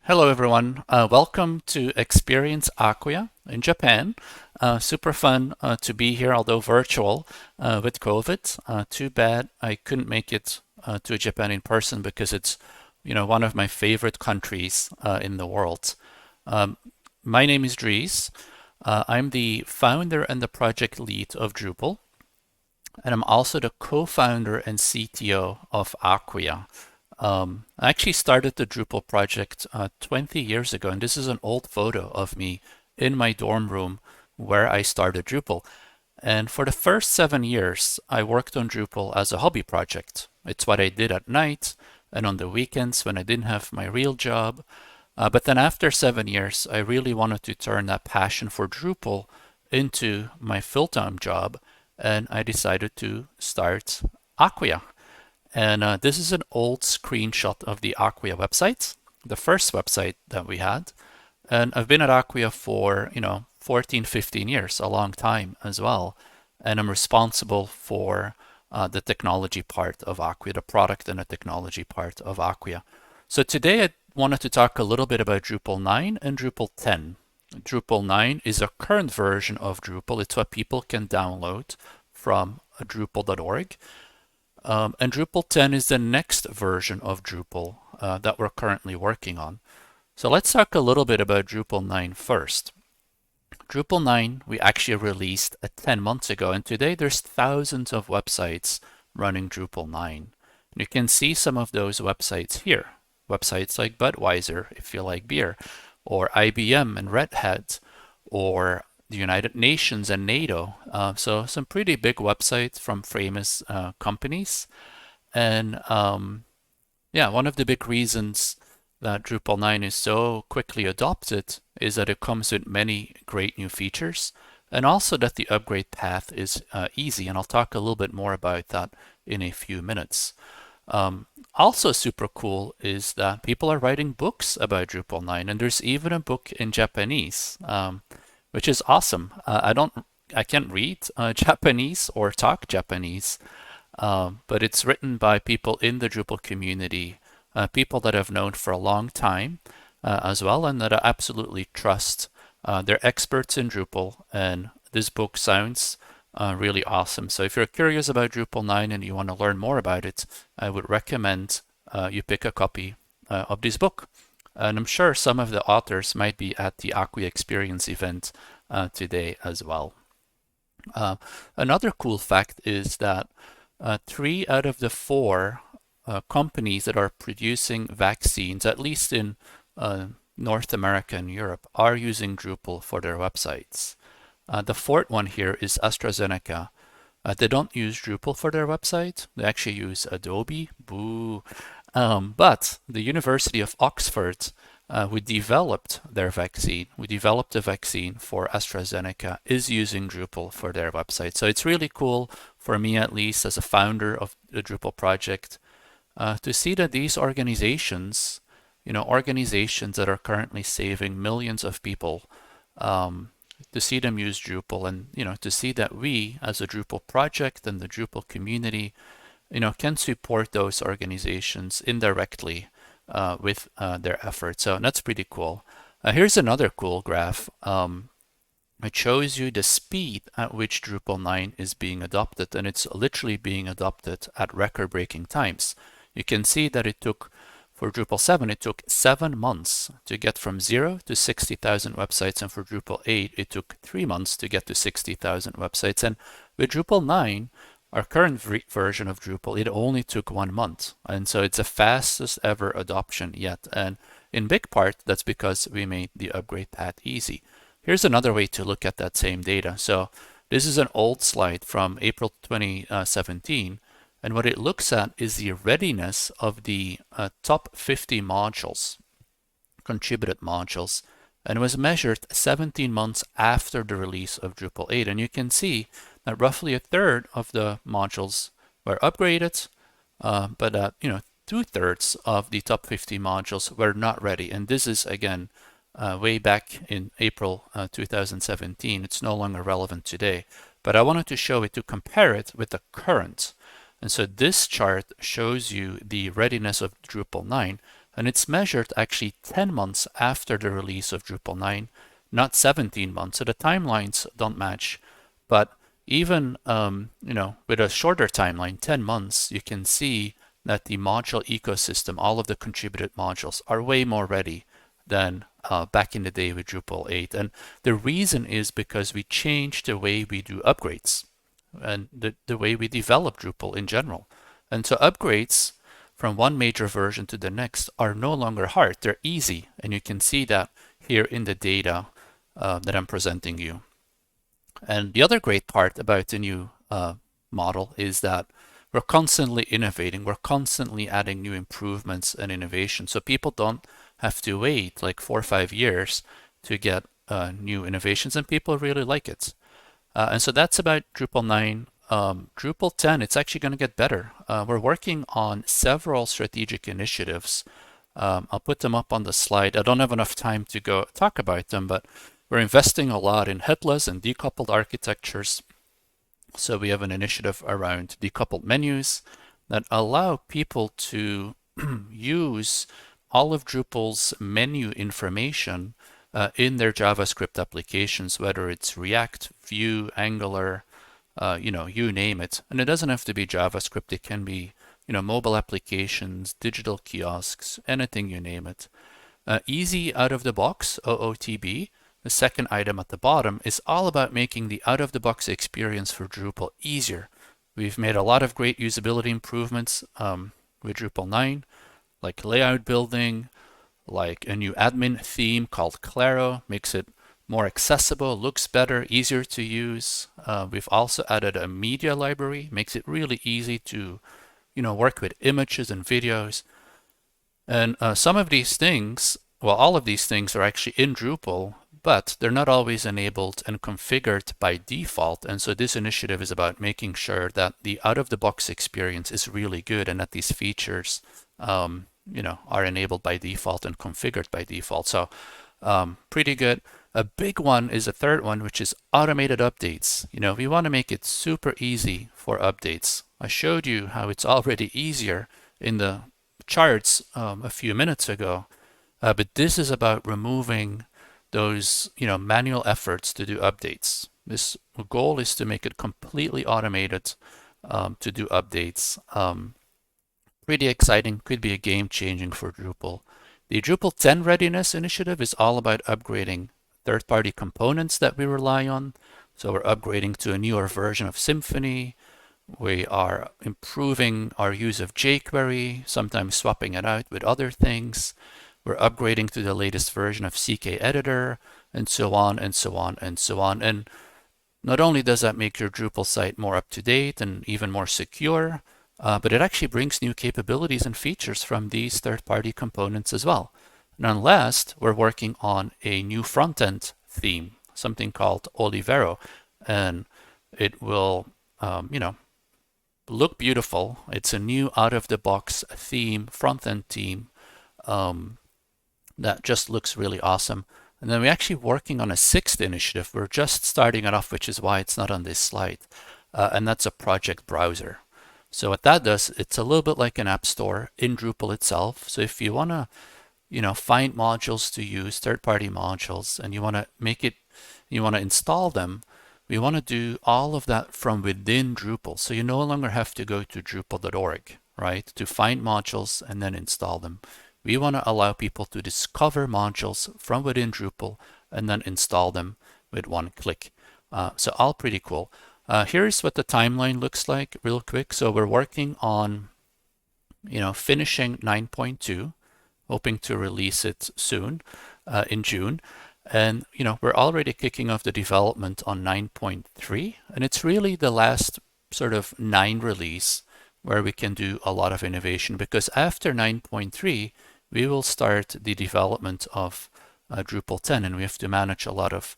Hello everyone, welcome to Experience Acquia in Japan. Super fun to be here, although virtual with COVID. Too bad I couldn't make it to Japan in person because it's, one of my favorite countries in the world. My name is Dries. I'm the founder and the project lead of Drupal, and I'm also the co-founder and CTO of Acquia. I actually started the Drupal project 20 years ago, and this is an old photo of me in my dorm room where I started Drupal. And for the first 7 years, I worked on Drupal as a hobby project. It's what I did at night and on the weekends when I didn't have my real job. But then after 7 years, I really wanted to turn that passion for Drupal into my full-time job, and I decided to start Acquia. And this is an old screenshot of the Acquia website, the first website that we had. And I've been at Acquia for, 14, 15 years, a long time as well. And I'm responsible for the technology part of Acquia, the product and the technology part of Acquia. So today I wanted to talk a little bit about Drupal 9 and Drupal 10. Drupal 9 is a current version of Drupal. It's what people can download from drupal.org. And Drupal 10 is the next version of Drupal that we're currently working on. So let's talk a little bit about Drupal 9 first. Drupal 9 we actually released 10 months ago, and today there's thousands of websites running Drupal 9. And you can see some of those websites here. Websites like Budweiser, if you like beer, or IBM and Red Hat, or the United Nations and NATO. So some pretty big websites from famous companies. And one of the big reasons that Drupal 9 is so quickly adopted is that it comes with many great new features, and also that the upgrade path is easy. And I'll talk a little bit more about that in a few minutes. Also super cool is that people are writing books about Drupal 9, and there's even a book in Japanese. Which is awesome. I can't read Japanese or talk Japanese, but it's written by people in the Drupal community, people that I've known for a long time as well, and that I absolutely trust. They're experts in Drupal, and this book sounds really awesome. So if you're curious about Drupal 9 and you want to learn more about it, I would recommend you pick a copy of this book. And I'm sure some of the authors might be at the Acquia Experience event today as well. Another cool fact is that 3 out of the 4 companies that are producing vaccines, at least in North America and Europe, are using Drupal for their websites. The 4th one here is Astrazeneca. They don't use Drupal for their website. They actually use Adobe. Boo. But the University of Oxford, who developed their vaccine, a vaccine for AstraZeneca, is using Drupal for their website. So it's really cool for me, at least as a founder of the Drupal project, to see that these organizations, organizations that are currently saving millions of people, to see them use Drupal, and to see that we as a Drupal project and the Drupal community can support those organizations indirectly with their efforts. So that's pretty cool. Here's another cool graph. It shows you the speed at which Drupal 9 is being adopted, and it's literally being adopted at record-breaking times. You can see that for Drupal 7, it took 7 months to get from 0 to 60,000 websites, and for Drupal 8, it took 3 months to get to 60,000 websites. And with Drupal 9, our current version of Drupal, it only took 1 month. And so it's the fastest ever adoption yet. And in big part, that's because we made the upgrade path easy. Here's another way to look at that same data. So this is an old slide from April 2017. And what it looks at is the readiness of the top 50 modules, contributed modules. And it was measured 17 months after the release of Drupal 8. And you can see that roughly a third of the modules were upgraded, but 2/3 of the top 50 modules were not ready. And this is, again, way back in April 2017. It's no longer relevant today. But I wanted to show it to compare it with the current. And so this chart shows you the readiness of Drupal 9 And it's measured actually 10 months after the release of Drupal 9, not 17 months. So the timelines don't match. But even with a shorter timeline, 10 months, you can see that the module ecosystem, all of the contributed modules, are way more ready than back in the day with Drupal 8. And the reason is because we changed the way we do upgrades and the way we develop Drupal in general. And so upgrades from one major version to the next are no longer hard. They're easy. And you can see that here in the data that I'm presenting you. And the other great part about the new model is that we're constantly innovating. We're constantly adding new improvements and innovation. So people don't have to wait like 4 or 5 years to get new innovations, and people really like it. And so that's about Drupal 9. Drupal 10, it's actually going to get better. We're working on several strategic initiatives. I'll put them up on the slide. I don't have enough time to go talk about them, but we're investing a lot in headless and decoupled architectures. So we have an initiative around decoupled menus that allow people to use all of Drupal's menu information in their JavaScript applications, whether it's React, Vue, Angular, you name it. And it doesn't have to be JavaScript. It can be, mobile applications, digital kiosks, anything, you name it. Easy out of the box, OOTB. The second item at the bottom is all about making the out-of-the-box experience for Drupal easier. We've made a lot of great usability improvements with Drupal 9, like layout building, like a new admin theme called Claro, makes it more accessible, looks better, easier to use. We've also added a media library, makes it really easy to, work with images and videos. And some of these things, well, all of these things are actually in Drupal, but they're not always enabled and configured by default. And so this initiative is about making sure that the out-of-the-box experience is really good and that these features, are enabled by default and configured by default. So pretty good. A big one is a third one, which is automated updates. We want to make it super easy for updates. I showed you how it's already easier in the charts a few minutes ago, but this is about removing those manual efforts to do updates. This goal is to make it completely automated to do updates. Pretty exciting, could be a game changing for Drupal. The Drupal 10 Readiness initiative is all about upgrading third-party components that we rely on. So we're upgrading to a newer version of Symfony. We are improving our use of jQuery, sometimes swapping it out with other things. We're upgrading to the latest version of CK Editor, and so on, and so on, and so on. And not only does that make your Drupal site more up-to-date and even more secure, but it actually brings new capabilities and features from these third-party components as well. And last, we're working on a new front-end theme, something called Olivero, and it will, look beautiful. It's a new out-of-the-box theme, front-end theme, that just looks really awesome. And then we're actually working on a sixth initiative. We're just starting it off, which is why it's not on this slide. And that's a project browser. So what that does, it's a little bit like an app store in Drupal itself. So if you want to, find modules to use, third-party modules, and you want to install them, we want to do all of that from within Drupal. So you no longer have to go to Drupal.org, right, to find modules and then install them. We want to allow people to discover modules from within Drupal and then install them with one click. So all pretty cool. Here's what the timeline looks like real quick. So we're working on, finishing 9.2, hoping to release it soon in June. And, we're already kicking off the development on 9.3. And it's really the last sort of 9 release where we can do a lot of innovation, because after 9.3, we will start the development of Drupal 10, and we have to manage a lot of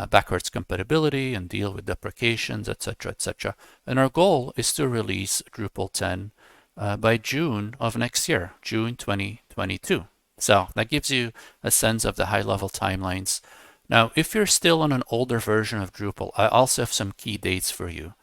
backwards compatibility and deal with deprecations, etc., etc. And our goal is to release Drupal 10 by June of next year, June 2022. So that gives you a sense of the high-level timelines. Now, if you're still on an older version of Drupal, I also have some key dates for you.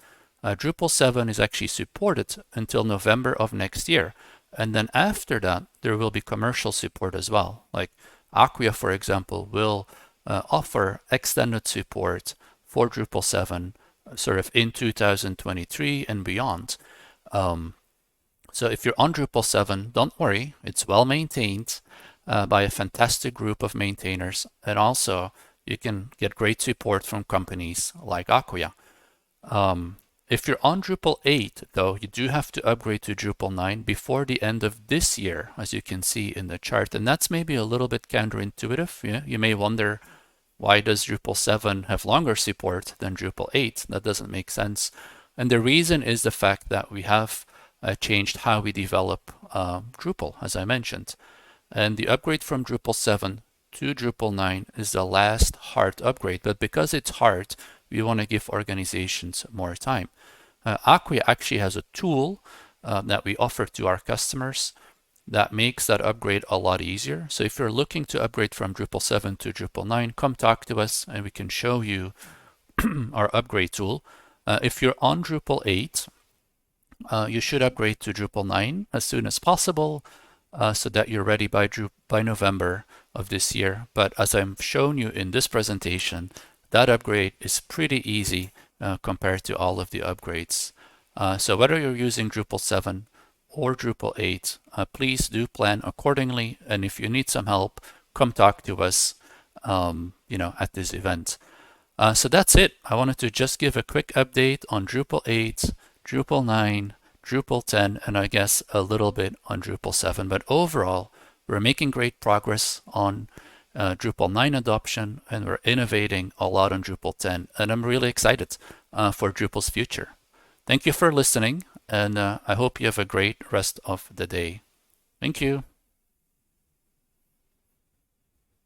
Drupal 7 is actually supported until November of next year. And then after that, there will be commercial support as well. Like Acquia, for example, will offer extended support for Drupal 7 sort of in 2023 and beyond. So if you're on Drupal 7, don't worry, it's well maintained by a fantastic group of maintainers. And also, you can get great support from companies like Acquia. If you're on Drupal 8, though, you do have to upgrade to Drupal 9 before the end of this year, as you can see in the chart. And that's maybe a little bit counterintuitive. Yeah? You may wonder, why does Drupal 7 have longer support than Drupal 8? That doesn't make sense. And the reason is the fact that we have changed how we develop Drupal, as I mentioned. And the upgrade from Drupal 7 to Drupal 9 is the last hard upgrade. But because it's hard, we want to give organizations more time. Acquia actually has a tool that we offer to our customers that makes that upgrade a lot easier. So if you're looking to upgrade from Drupal 7 to Drupal 9, come talk to us and we can show you our upgrade tool. If you're on Drupal 8, you should upgrade to Drupal 9 as soon as possible so that you're ready by November of this year. But as I've shown you in this presentation, that upgrade is pretty easy compared to all of the upgrades. So whether you're using Drupal 7 or Drupal 8, please do plan accordingly. And if you need some help, come talk to us, at this event. So that's it. I wanted to just give a quick update on Drupal 8, Drupal 9, Drupal 10, and I guess a little bit on Drupal 7. But overall, we're making great progress on Drupal 9 adoption, and we're innovating a lot on Drupal 10. And I'm really excited for Drupal's future. Thank you for listening, and I hope you have a great rest of the day. Thank you.